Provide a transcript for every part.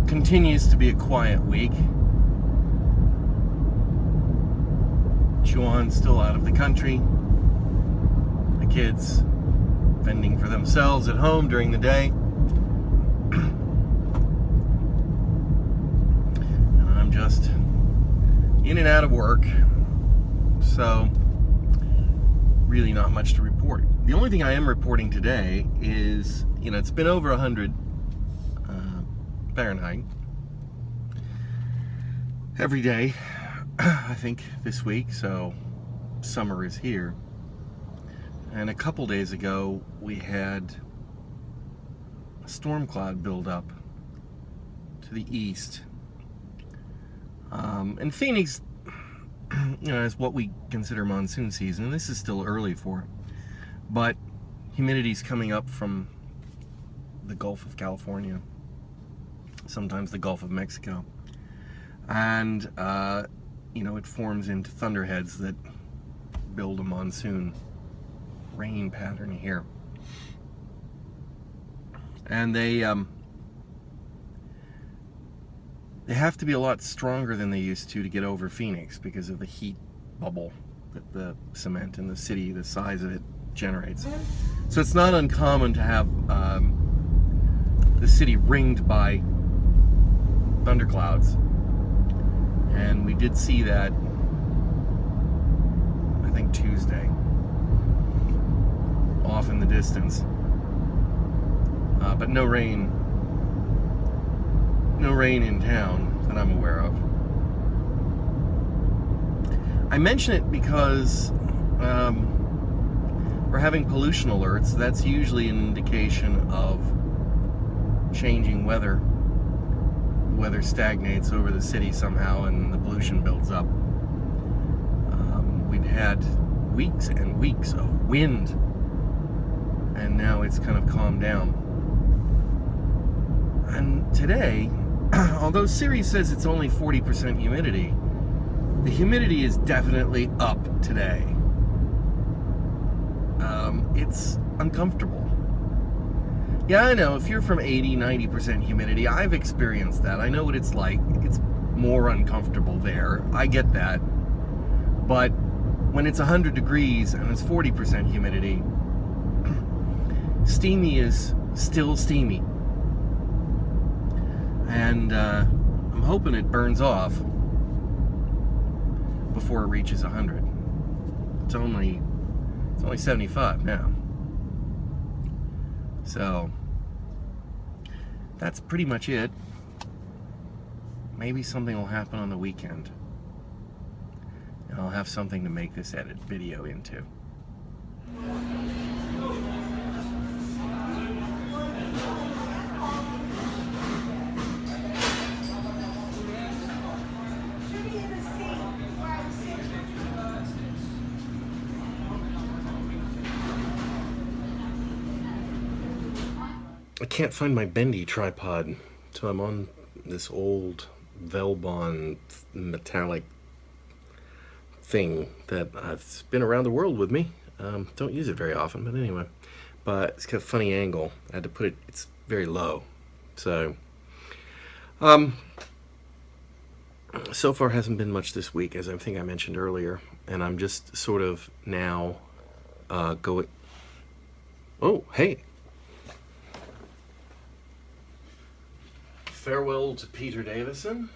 continues to be a quiet week. Chuwan's still out of the country. The kids fending for themselves at home during the day. And I'm just in and out of work. So, really not much to report. The only thing I am reporting today is, it's been over 100 Fahrenheit every day, I think, this week, so summer is here. And a couple days ago, we had a storm cloud build up to the east. And Phoenix, is what we consider monsoon season, and this is still early for it. But humidity's coming up from the Gulf of California, sometimes the Gulf of Mexico, and it forms into thunderheads that build a monsoon rain pattern here. And they have to be a lot stronger than they used to get over Phoenix because of the heat bubble that the cement in the city, the size of it, generates. So it's not uncommon to have the city ringed by thunderclouds, and we did see that, I think, Tuesday, off in the distance, but no rain in town that I'm aware of. I mention it because we're having pollution alerts. That's usually an indication of changing weather. The weather stagnates over the city somehow and the pollution builds up. We'd had weeks and weeks of wind, and now it's kind of calmed down. And today, although Siri says it's only 40% humidity, the humidity is definitely up today. It's uncomfortable. Yeah, I know, if you're from 80-90% humidity, I've experienced that. I know what it's like. It's more uncomfortable there. I get that. But when it's 100 degrees and it's 40% humidity, steamy is still steamy. And I'm hoping it burns off before it reaches 100. It's only 75 now. So that's pretty much it. Maybe something will happen on the weekend, and I'll have something to make this edit video into. I can't find my bendy tripod, so I'm on this old Velbon metallic thing that I've been around the world with me. Don't use it very often, but anyway. But it's got a funny angle. I had to put it, it's very low. So, so far hasn't been much this week, as I think I mentioned earlier. And I'm just sort of now going, oh, hey. Farewell to Peter Davison.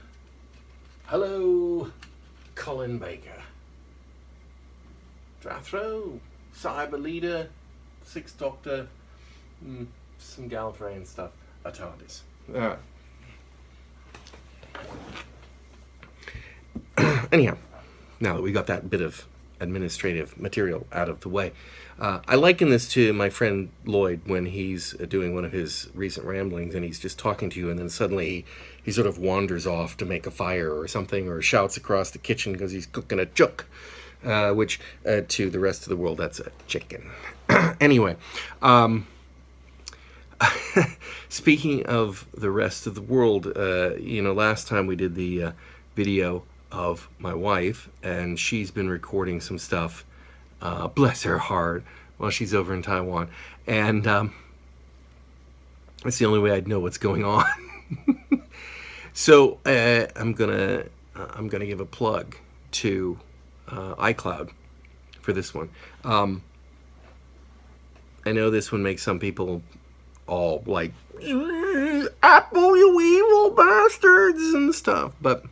Hello, Colin Baker. Drathro, Cyber Leader, Sixth Doctor, some Gallifreyan stuff. A TARDIS. Alright. Anyhow, now that we got that bit of administrative material out of the way, I liken this to my friend Lloyd when he's doing one of his recent ramblings and he's just talking to you, and then suddenly he sort of wanders off to make a fire or something, or shouts across the kitchen because he's cooking a chook, which to the rest of the world, that's a chicken. Anyway, speaking of the rest of the world, last time we did the video of my wife, and she's been recording some stuff, bless her heart, while she's over in Taiwan, and that's the only way I'd know what's going on. So I'm gonna give a plug to iCloud for this one. I know this one makes some people all like, Apple, you evil bastards and stuff, but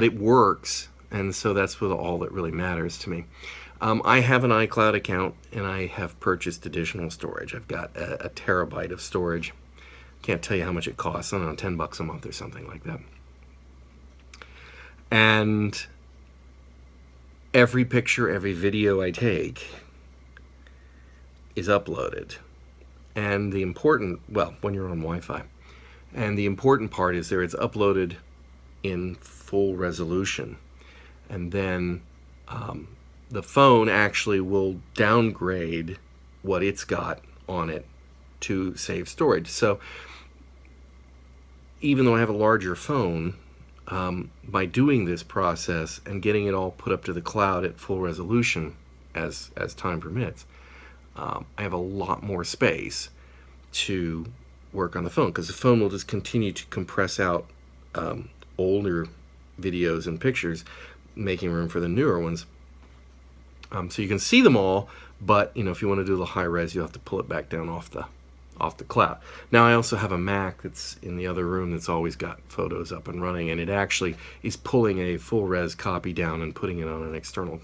it works, and so that's all that really matters to me. I have an iCloud account, and I have purchased additional storage. I've got a terabyte of storage. Can't tell you how much it costs. I don't know, $10 a month or something like that. And every picture, every video I take is uploaded. And the important, well, when you're on Wi-Fi, and the important part is it's uploaded in full resolution. And then the phone actually will downgrade what it's got on it to save storage. So even though I have a larger phone, by doing this process and getting it all put up to the cloud at full resolution as time permits, I have a lot more space to work on the phone, because the phone will just continue to compress out older videos and pictures, making room for the newer ones. So you can see them all, but if you want to do the high res, you have to pull it back down off the cloud. Now, I also have a Mac that's in the other room that's always got photos up and running, and it actually is pulling a full res copy down and putting it on an external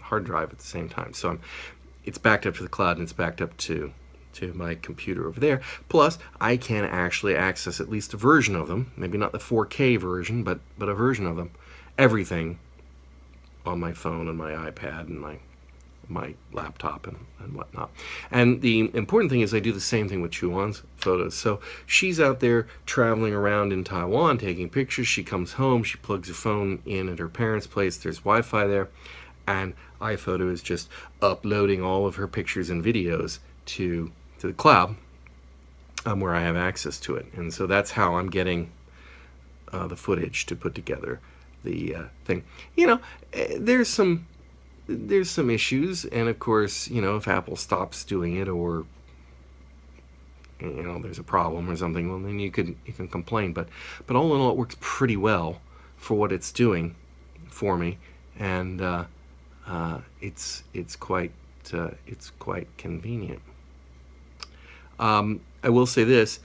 hard drive at the same time. So it's backed up to the cloud, and it's backed up to my computer over there. Plus, I can actually access at least a version of them, maybe not the 4K version, but a version of them, everything on my phone and my iPad and my laptop and whatnot. And the important thing is I do the same thing with Chuwan's photos. So she's out there traveling around in Taiwan taking pictures. She comes home, she plugs her phone in at her parents' place, there's Wi-Fi there, and iPhoto is just uploading all of her pictures and videos to the cloud, where I have access to it. And so that's how I'm getting the footage to put together the thing. There's some issues, and of course, if Apple stops doing it, or there's a problem or something, well, then you can complain. But all in all, it works pretty well for what it's doing for me, and it's quite convenient. I will say this,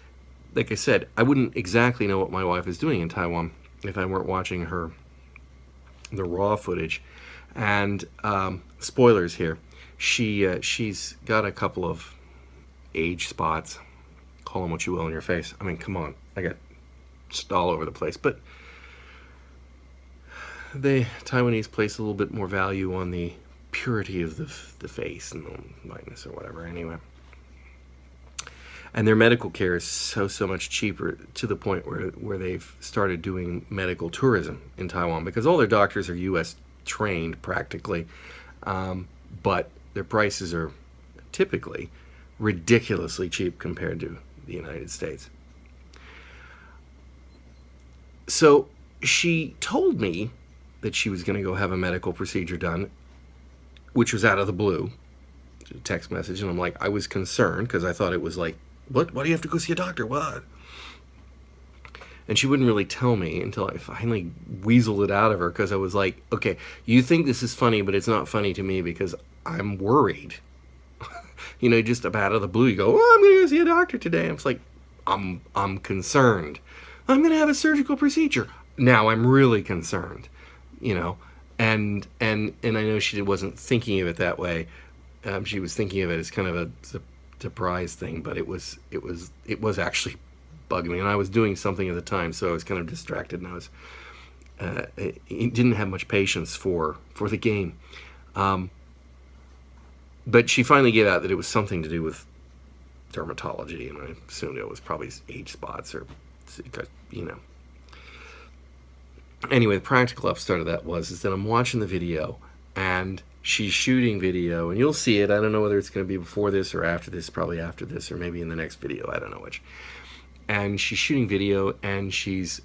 like I said, I wouldn't exactly know what my wife is doing in Taiwan if I weren't watching the raw footage. And spoilers here, she's got a couple of age spots. Call them what you will in your face. I mean, come on, I got just all over the place. But the Taiwanese place a little bit more value on the purity of the face and the whiteness or whatever. Anyway. And their medical care is so much cheaper, to the point where they've started doing medical tourism in Taiwan, because all their doctors are U.S. trained practically, but their prices are typically ridiculously cheap compared to the United States. So she told me that she was going to go have a medical procedure done, which was out of the blue, a text message, and I'm like, I was concerned because I thought it was like, what? Why do you have to go see a doctor? What? And she wouldn't really tell me until I finally weaseled it out of her, because I was like, okay, you think this is funny, but it's not funny to me because I'm worried. Just up out of the blue, you go, oh, I'm going to go see a doctor today. And it's like, I'm concerned. I'm going to have a surgical procedure. Now I'm really concerned, and I know she wasn't thinking of it that way. She was thinking of it as kind of a surprise thing, but it was actually bugging me, and I was doing something at the time, so I was kind of distracted, and I was didn't have much patience for the game. But she finally gave out that it was something to do with dermatology, and I assumed it was probably age spots, or Anyway, the practical upstart of that is that I'm watching the video, and she's shooting video, and you'll see it. I don't know whether it's going to be before this or after this, probably after this, or maybe in the next video. I don't know which. And she's shooting video, and she's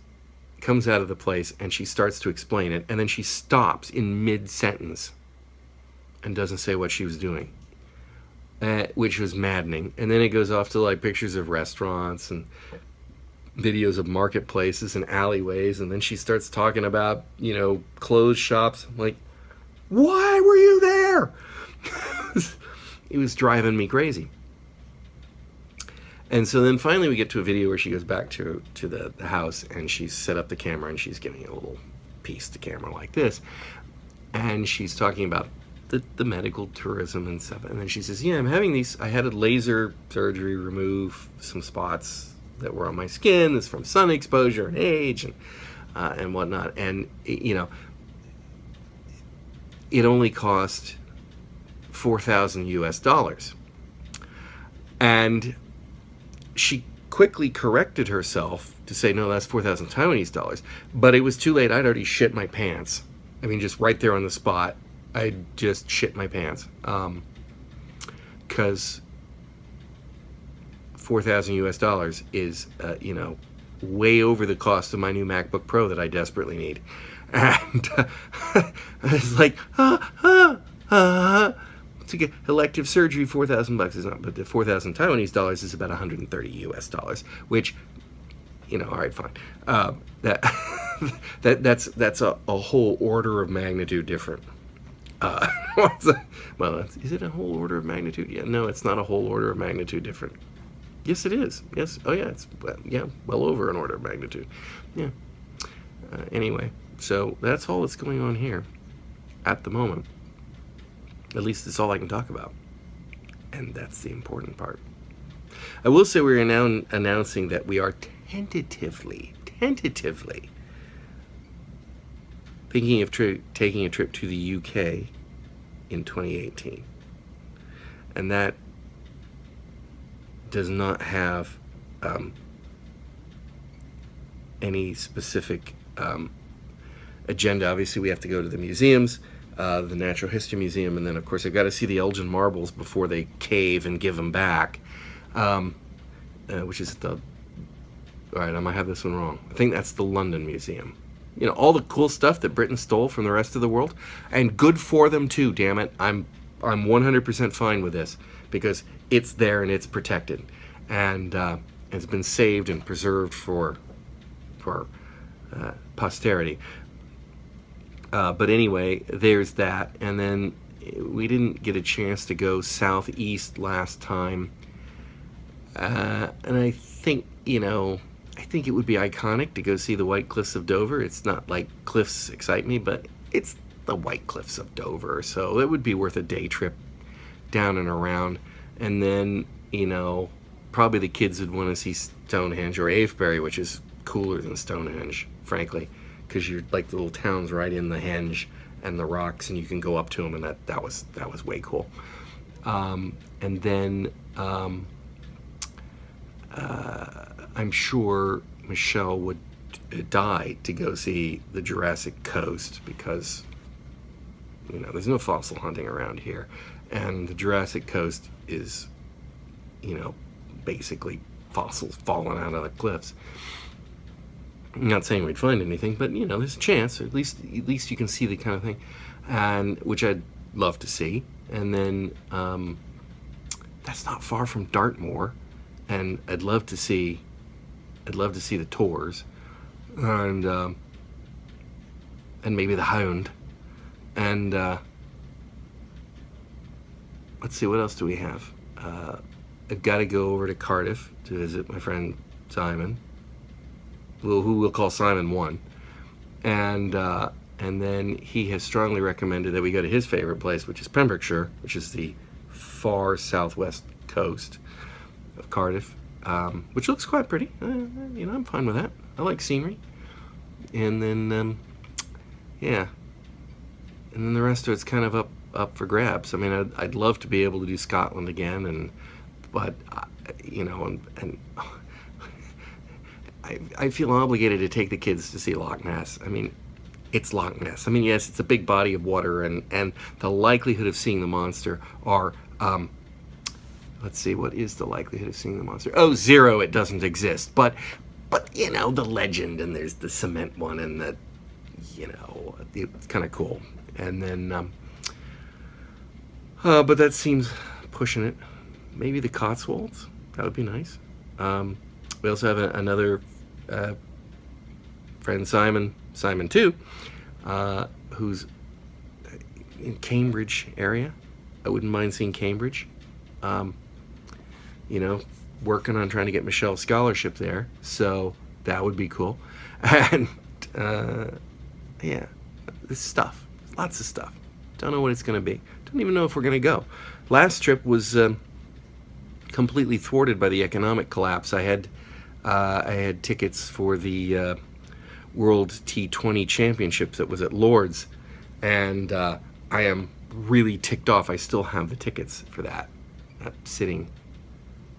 comes out of the place, and she starts to explain it, and then she stops in mid-sentence and doesn't say what she was doing, which was maddening. And then it goes off to like pictures of restaurants and videos of marketplaces and alleyways, and then she starts talking about, clothes shops. I'm like, why were you there? It was driving me crazy. And so then finally we get to a video where she goes back to the house, and she's set up the camera, and she's giving a little piece to camera like this. And she's talking about the medical tourism and stuff. And then she says, I'm having these, I had a laser surgery, remove some spots that were on my skin. That's from sun exposure and age and whatnot. And, it only cost $4,000 US. And she quickly corrected herself to say, no, that's 4,000 Taiwanese dollars. But it was too late. I'd already shit my pants. I mean, just right there on the spot, I just shit my pants. Because 4,000 US is, way over the cost of my new MacBook Pro that I desperately need. And I was like, to get elective surgery, $4,000 is not, but the 4,000 Taiwanese dollars is about 130 US dollars, which, all right, fine. That's a whole order of magnitude different. Well, is it a whole order of magnitude? Yeah, no, it's not a whole order of magnitude different. Yes, it is. Yes. Oh, yeah. It's well over an order of magnitude. Yeah. Anyway, so that's all that's going on here at the moment. At least it's all I can talk about, and that's the important part. I will say we're now announcing that we are tentatively thinking of taking a trip to the UK in 2018, and that does not have any specific agenda. Obviously, we have to go to the museums, the Natural History Museum, and then, of course, I've got to see the Elgin marbles before they cave and give them back, which is all right, I might have this one wrong. I think that's the London Museum. All the cool stuff that Britain stole from the rest of the world, and good for them too, damn it. I'm 100% fine with this, because it's there and it's protected, and it's been saved and preserved for posterity. But anyway, there's that. And then we didn't get a chance to go southeast last time. And I think, I think it would be iconic to go see the White Cliffs of Dover. It's not like cliffs excite me, but it's the White Cliffs of Dover. So it would be worth a day trip down and around. And then, probably the kids would want to see Stonehenge or Avebury, which is cooler than Stonehenge, frankly, because you're like the little towns right in the henge and the rocks, and you can go up to them, and that was way cool. And then I'm sure Michelle would die to go see the Jurassic Coast, because there's no fossil hunting around here, and the Jurassic Coast is basically fossils falling out of the cliffs. I'm not saying we'd find anything, but there's a chance, or at least you can see the kind of thing, and which I'd love to see. And then that's not far from Dartmoor, and I'd love to see the Tors, and maybe the Hound, and let's see, what else do we have? I've got to go over to Cardiff to visit my friend Simon, who we'll call Simon 1, and then he has strongly recommended that we go to his favorite place, which is Pembrokeshire, which is the far southwest coast of Cardiff, which looks quite pretty. I'm fine with that. I like scenery. And then and then the rest of it's kind of up for grabs. I mean, I'd love to be able to do Scotland again, but I feel obligated to take the kids to see Loch Ness. I mean, it's Loch Ness. I mean, yes, it's a big body of water, and the likelihood of seeing the monster are, let's see, what is the likelihood of seeing the monster? Oh, 0, it doesn't exist. But the legend, and there's the cement one, and it's kind of cool. And then, but that seems pushing it. Maybe the Cotswolds, that would be nice. We also have another friend Simon too, who's in Cambridge area. I wouldn't mind seeing Cambridge. You know, working on trying to get Michelle scholarship there, so that would be cool. And yeah, this stuff, lots of stuff. Don't know what it's going to be. Don't even know if we're going to go. Last trip was completely thwarted by the economic collapse. I had tickets for the World T20 Championship that was at Lord's, and I am really ticked off. I still have the tickets for that. Sitting.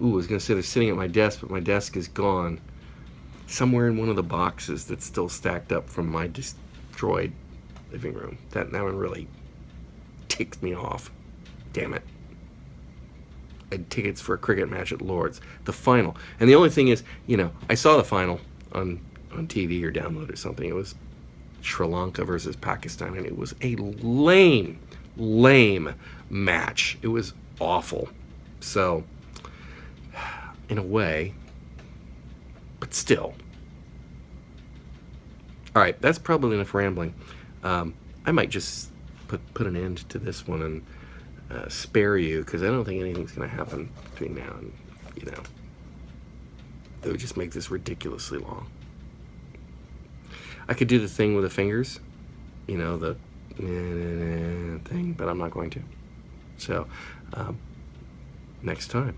Ooh, I was going to say they're sitting at my desk, but my desk is gone. Somewhere in one of the boxes that's still stacked up from my destroyed living room. That one really ticks me off. Damn it. I had tickets for a cricket match at Lord's, the final. And the only thing is, you know, I saw the final on TV or download or something. It was Sri Lanka versus Pakistan, and it was a lame match. It was awful. So, in a way, but still. All right, that's probably enough rambling. I might just put an end to this one and spare you, because I don't think anything's going to happen between now and, you know, it would just make this ridiculously long. I could do the thing with the fingers, you know, the thing, but I'm not going to. So, next time.